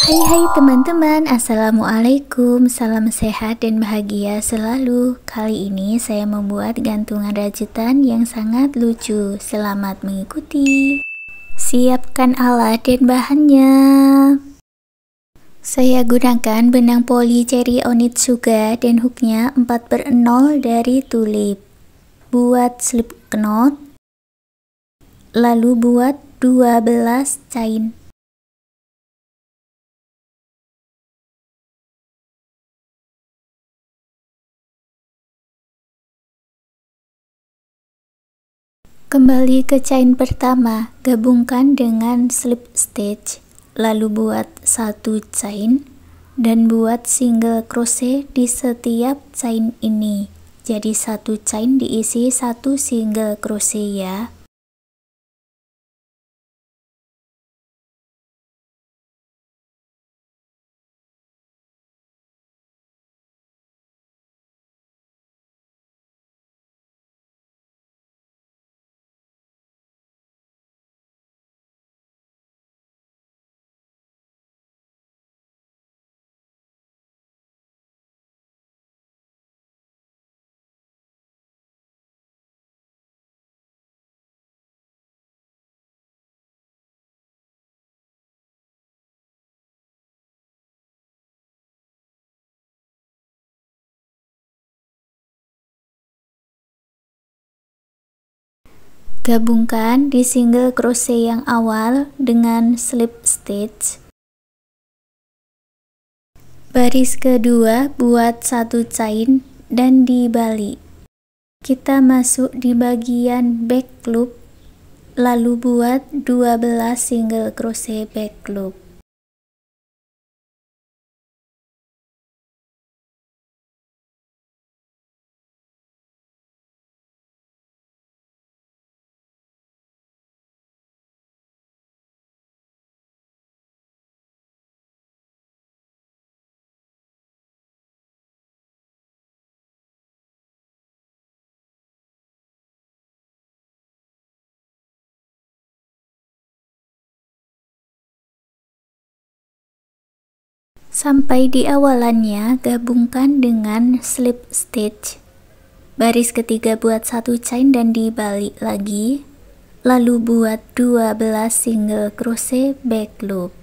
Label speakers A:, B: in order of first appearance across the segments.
A: Hai teman-teman, assalamualaikum, salam sehat dan bahagia selalu. Kali ini saya membuat gantungan rajutan yang sangat lucu. Selamat mengikuti. Siapkan alat dan bahannya. Saya gunakan benang poli cherry Onitsuga dan hooknya 4/0 dari tulip. Buat slip knot, lalu buat 12 chain. Kembali ke chain pertama, gabungkan dengan slip stitch, lalu buat satu chain dan buat single crochet di setiap chain ini. Jadi satu chain diisi satu single crochet ya. Gabungkan di single crochet yang awal dengan slip stitch. Baris kedua buat satu chain dan dibalik. Kita masuk di bagian back loop, lalu buat 12 single crochet back loop. Sampai di awalannya, gabungkan dengan slip stitch. Baris ketiga buat satu chain dan dibalik lagi, lalu buat 12 single crochet back loop.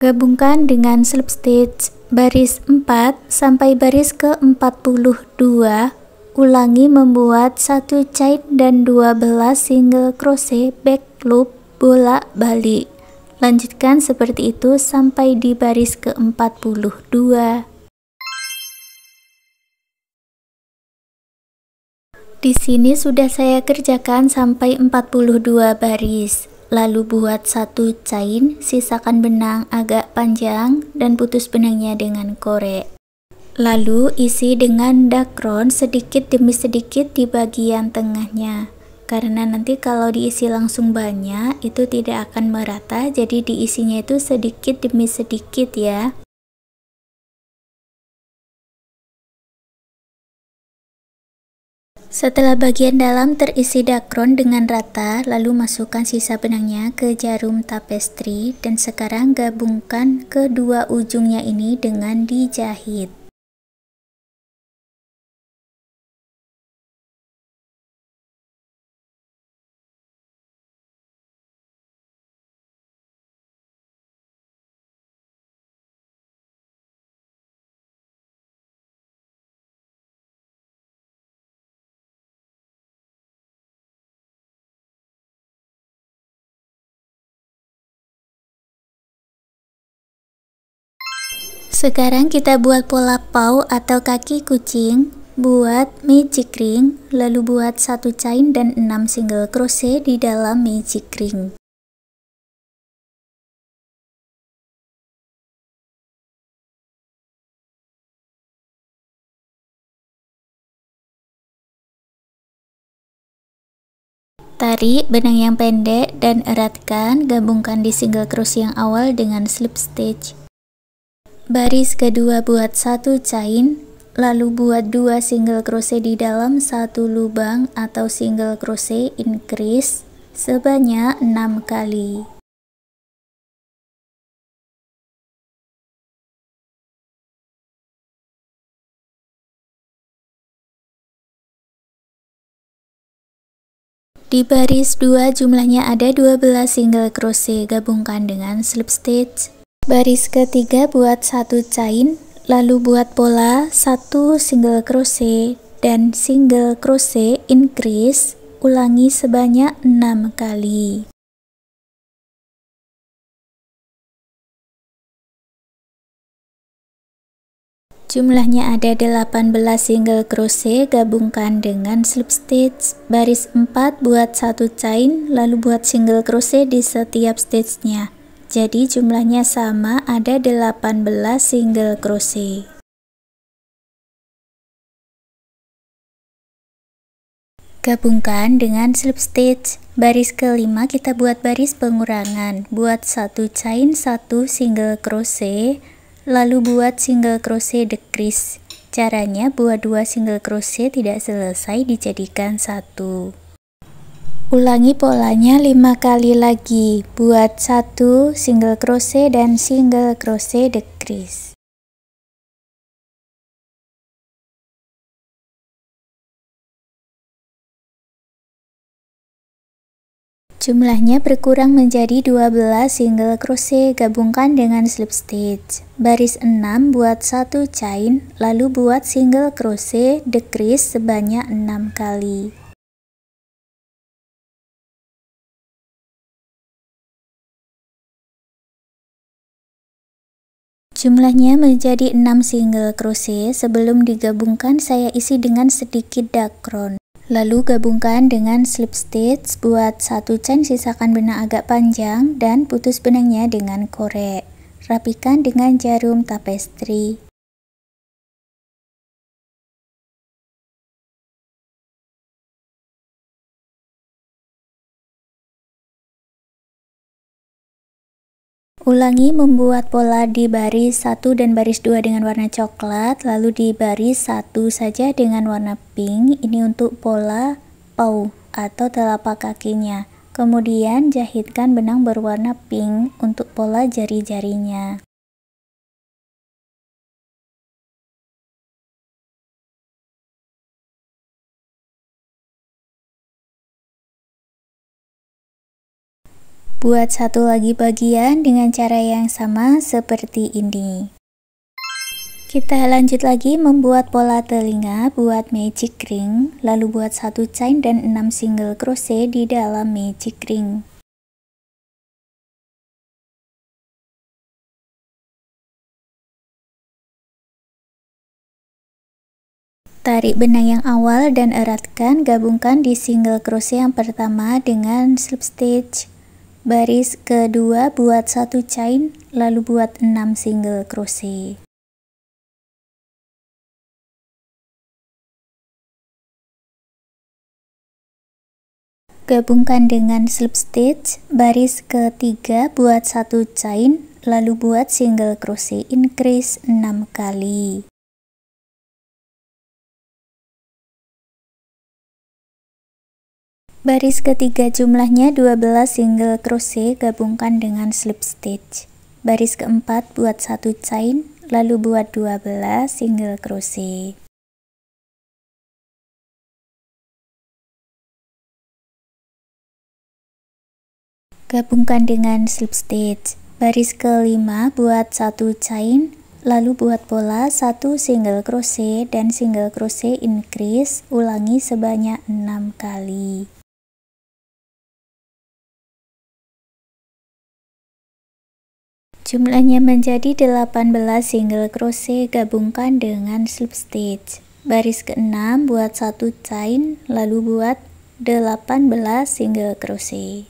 A: Gabungkan dengan slip stitch baris 4 sampai baris ke-42. Ulangi membuat satu chain dan 12 single crochet back loop bolak-balik. Lanjutkan seperti itu sampai di baris ke-42. Di sini sudah saya kerjakan sampai 42 baris. Lalu buat satu chain, sisakan benang agak panjang dan putus benangnya dengan korek. Lalu isi dengan dakron sedikit demi sedikit di bagian tengahnya. Karena nanti kalau diisi langsung banyak, itu tidak akan merata, jadi diisinya itu sedikit demi sedikit ya. Setelah bagian dalam terisi dakron dengan rata, lalu masukkan sisa benangnya ke jarum tapestri dan sekarang gabungkan kedua ujungnya ini dengan dijahit. Sekarang kita buat pola paw atau kaki kucing. Buat magic ring, lalu buat satu chain dan 6 single crochet di dalam magic ring. Tarik benang yang pendek dan eratkan, gabungkan di single crochet yang awal dengan slip stitch. Baris kedua buat 1 chain, lalu buat 2 single crochet di dalam satu lubang atau single crochet increase sebanyak 6 kali. Di baris 2 jumlahnya ada 12 single crochet, gabungkan dengan slip stitch. Baris ketiga buat 1 chain, lalu buat pola 1 single crochet dan single crochet increase, ulangi sebanyak 6 kali. Jumlahnya ada 18 single crochet, gabungkan dengan slip stitch. Baris 4 buat 1 chain, lalu buat single crochet di setiap stitchnya. Jadi jumlahnya sama, ada 18 single crochet. Gabungkan dengan slip stitch. Baris kelima kita buat baris pengurangan. Buat 1 chain, 1 single crochet, lalu buat single crochet decrease. Caranya buat 2 single crochet tidak selesai dijadikan 1. Ulangi polanya 5 kali lagi. Buat 1 single crochet dan single crochet decrease. Jumlahnya berkurang menjadi 12 single crochet, gabungkan dengan slip stitch. Baris 6 buat 1 chain, lalu buat single crochet decrease sebanyak 6 kali. Jumlahnya menjadi 6 single crochet. Sebelum digabungkan saya isi dengan sedikit dakron. Lalu gabungkan dengan slip stitch, buat 1 chain, sisakan benang agak panjang dan putus benangnya dengan korek. Rapikan dengan jarum tapestry. Ulangi membuat pola di baris 1 dan baris 2 dengan warna coklat, lalu di baris 1 saja dengan warna pink. Ini untuk pola paw atau telapak kakinya. Kemudian jahitkan benang berwarna pink untuk pola jari-jarinya. Buat satu lagi bagian dengan cara yang sama seperti ini. Kita lanjut lagi membuat pola telinga. Buat magic ring, lalu buat 1 chain dan 6 single crochet di dalam magic ring. Tarik benang yang awal dan eratkan, gabungkan di single crochet yang pertama dengan slip stitch. Baris kedua buat 1 chain, lalu buat 6 single crochet. Gabungkan dengan slip stitch. Baris ketiga buat 1 chain, lalu buat single crochet increase 6 kali. Baris ketiga jumlahnya 12 single crochet, gabungkan dengan slip stitch. Baris keempat buat 1 chain, lalu buat 12 single crochet. Gabungkan dengan slip stitch. Baris kelima buat 1 chain, lalu buat pola 1 single crochet dan single crochet increase, ulangi sebanyak 6 kali. Jumlahnya menjadi 18 single crochet, gabungkan dengan slip stitch. Baris ke-6 buat 1 chain, lalu buat 18 single crochet.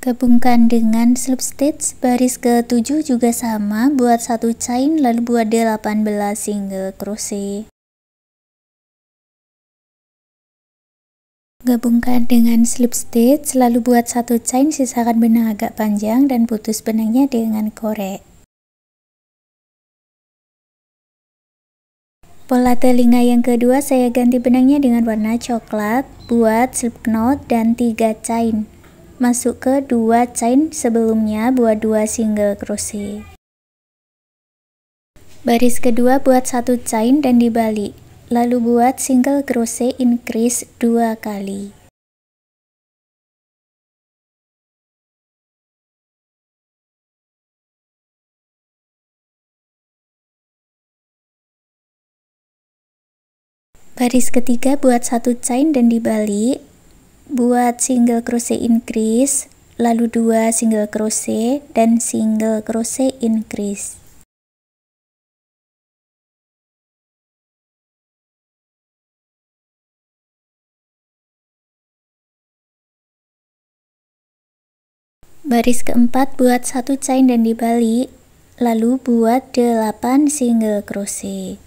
A: Gabungkan dengan slip stitch. Baris ke-7 juga sama, buat 1 chain, lalu buat 18 single crochet. Gabungkan dengan slip stitch, lalu buat satu chain, sisakan benang agak panjang dan putus benangnya dengan korek. Pola telinga yang kedua saya ganti benangnya dengan warna coklat, buat slip knot dan 3 chain. Masuk ke 2 chain sebelumnya, buat 2 single crochet. Baris kedua buat 1 chain dan dibalik. Lalu buat single crochet increase 2 kali. Baris ketiga buat 1 chain dan dibalik. Buat single crochet increase, lalu 2 single crochet dan single crochet increase. Baris keempat buat 1 chain dan dibalik, lalu buat 8 single crochet.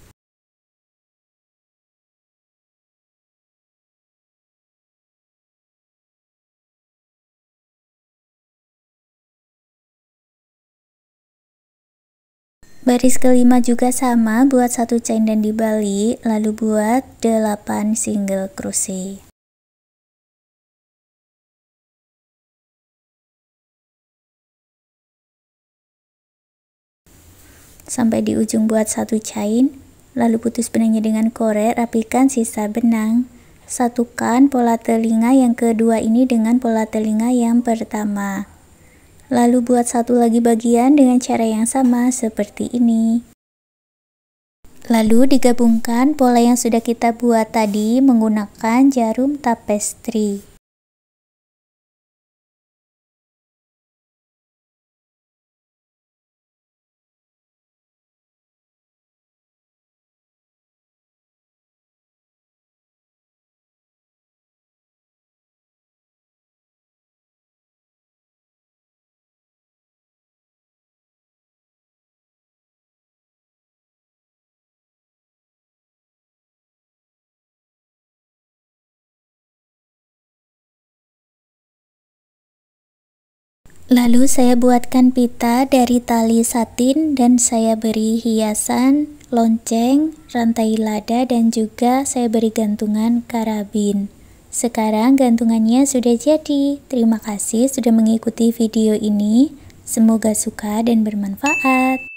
A: Baris kelima juga sama, buat 1 chain dan dibalik, lalu buat 8 single crochet. Sampai di ujung buat 1 chain, lalu putus benangnya dengan korek, rapikan sisa benang. Satukan pola telinga yang kedua ini dengan pola telinga yang pertama. Lalu buat satu lagi bagian dengan cara yang sama seperti ini. Lalu digabungkan pola yang sudah kita buat tadi menggunakan jarum tapestry. Lalu saya buatkan pita dari tali satin dan saya beri hiasan, lonceng, rantai lada dan juga saya beri gantungan karabin. Sekarang gantungannya sudah jadi. Terima kasih sudah mengikuti video ini. Semoga suka dan bermanfaat.